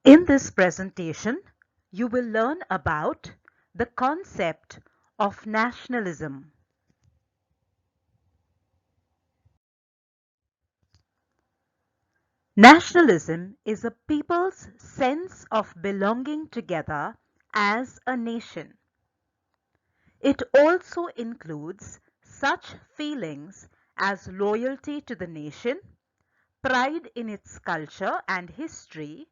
In this presentation, you will learn about the concept of nationalism. Nationalism is a people's sense of belonging together as a nation. It also includes such feelings as loyalty to the nation, pride in its culture and history,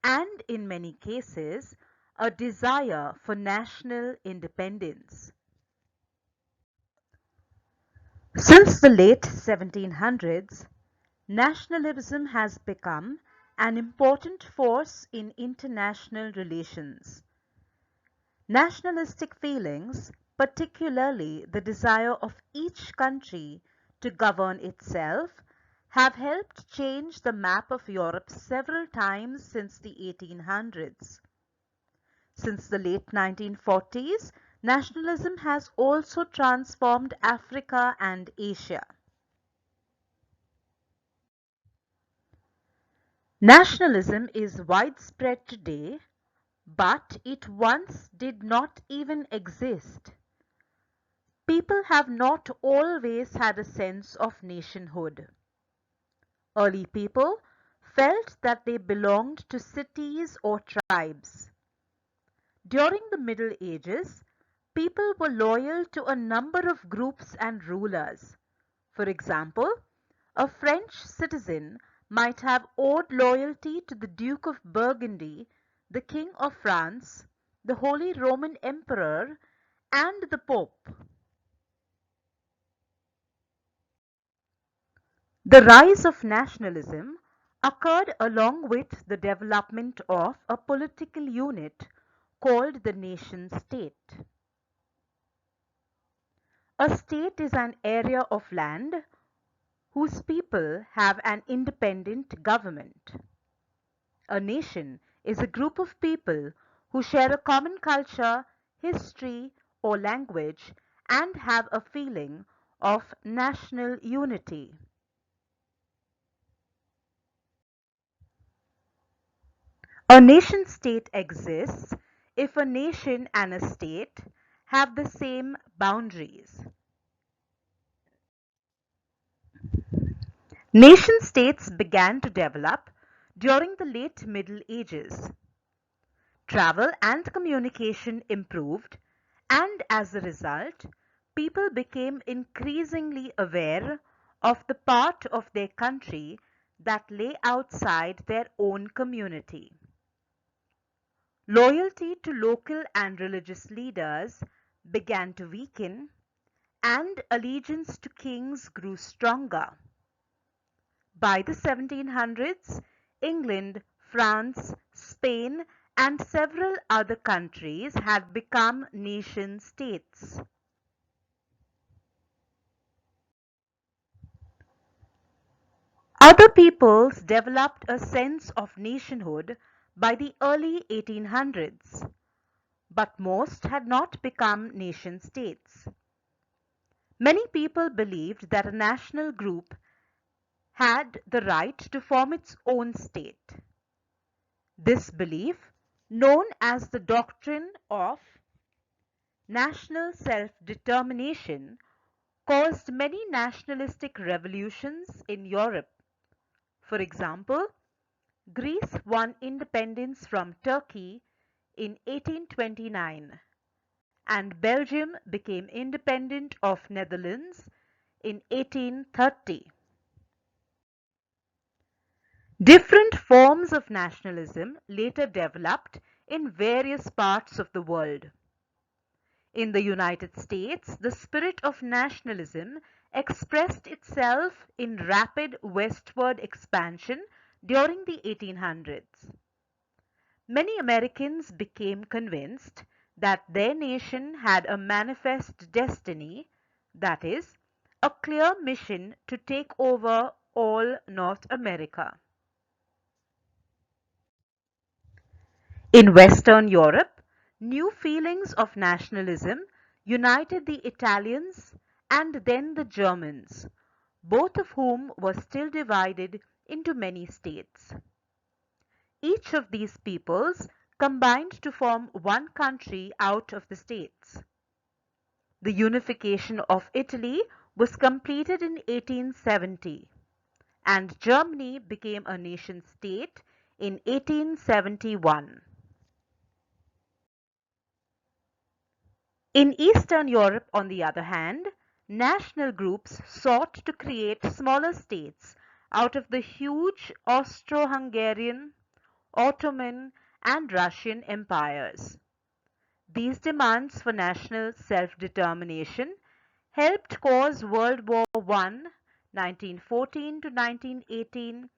and in many cases, a desire for national independence. Since the late 1700s, nationalism has become an important force in international relations. Nationalistic feelings, particularly the desire of each country to govern itself, have helped change the map of Europe several times since the 1800s. Since the late 1940s, nationalism has also transformed Africa and Asia. Nationalism is widespread today, but it once did not even exist. People have not always had a sense of nationhood. Early people felt that they belonged to cities or tribes. During the Middle Ages, people were loyal to a number of groups and rulers. For example, a French citizen might have owed loyalty to the Duke of Burgundy, the King of France, the Holy Roman Emperor, and the Pope. The rise of nationalism occurred along with the development of a political unit called the nation-state. A state is an area of land whose people have an independent government. A nation is a group of people who share a common culture, history, or language and have a feeling of national unity. A nation state exists if a nation and a state have the same boundaries. Nation states began to develop during the late Middle Ages. Travel and communication improved, and as a result, people became increasingly aware of the part of their country that lay outside their own community. Loyalty to local and religious leaders began to weaken, and allegiance to kings grew stronger. By the 1700s, England, France, Spain, and several other countries had become nation states. Other peoples developed a sense of nationhood by the early 1800s, but most had not become nation states. Many people believed that a national group had the right to form its own state. This belief, known as the doctrine of national self-determination, caused many nationalistic revolutions in Europe. For example, Greece won independence from Turkey in 1829, and Belgium became independent of Netherlands in 1830. Different forms of nationalism later developed in various parts of the world. In the United States, the spirit of nationalism expressed itself in rapid westward expansion during the 1800s. Many Americans became convinced that their nation had a manifest destiny, that is, a clear mission to take over all North America. In Western Europe, new feelings of nationalism united the Italians and then the Germans, both of whom were still divided into many states. Each Each of these peoples combined to form one country out of the states. The unification of Italy was completed in 1870, and Germany became a nation state in 1871. In Eastern Europe, on the other hand, national groups sought to create smaller states out of the huge Austro-Hungarian, Ottoman, and Russian empires. These demands for national self-determination helped cause World War I, 1914 to 1918,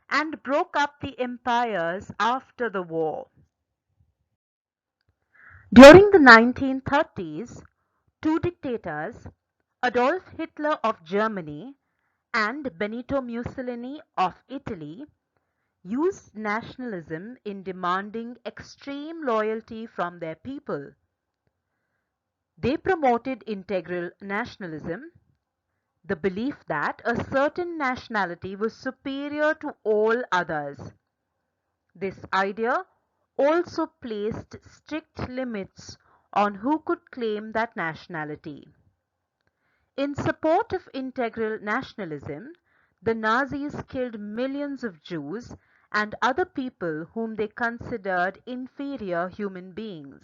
and broke up the empires after the war. During the 1930s, two dictators, Adolf Hitler of Germany and Benito Mussolini of Italy, used nationalism in demanding extreme loyalty from their people. They promoted integral nationalism, the belief that a certain nationality was superior to all others. This idea also placed strict limits on who could claim that nationality. In support of integral nationalism, the Nazis killed millions of Jews and other people whom they considered inferior human beings.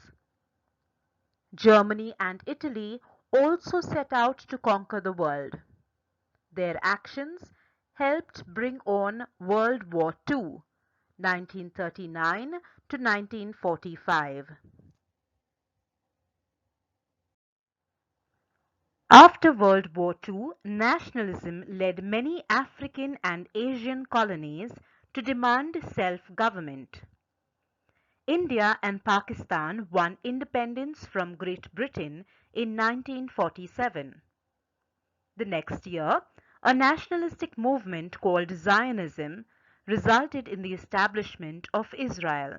Germany and Italy also set out to conquer the world. Their actions helped bring on World War II, 1939 to 1945. After World War II, nationalism led many African and Asian colonies to demand self-government. India and Pakistan won independence from Great Britain in 1947. The next year, a nationalistic movement called Zionism resulted in the establishment of Israel.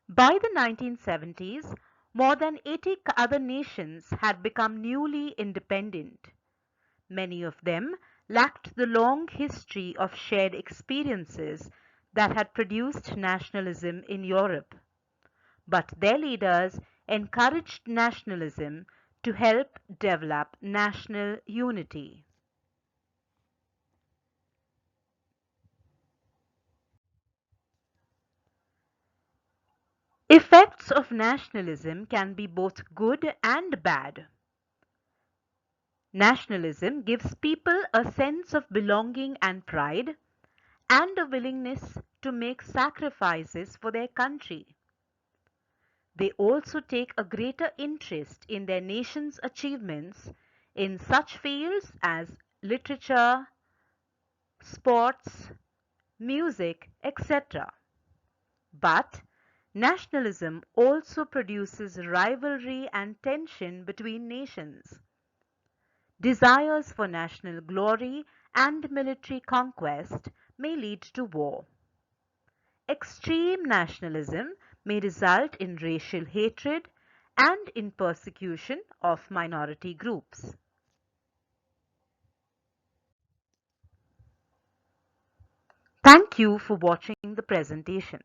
By the 1970s, more than 80 other nations had become newly independent. Many of them lacked the long history of shared experiences that had produced nationalism in Europe. But their leaders encouraged nationalism to help develop national unity. Effects of nationalism can be both good and bad. Nationalism gives people a sense of belonging and pride, and a willingness to make sacrifices for their country. They also take a greater interest in their nation's achievements in such fields as literature, sports, music, etc. But nationalism also produces rivalry and tension between nations. Desires for national glory and military conquest may lead to war. Extreme nationalism may result in racial hatred and in persecution of minority groups. Thank you for watching the presentation.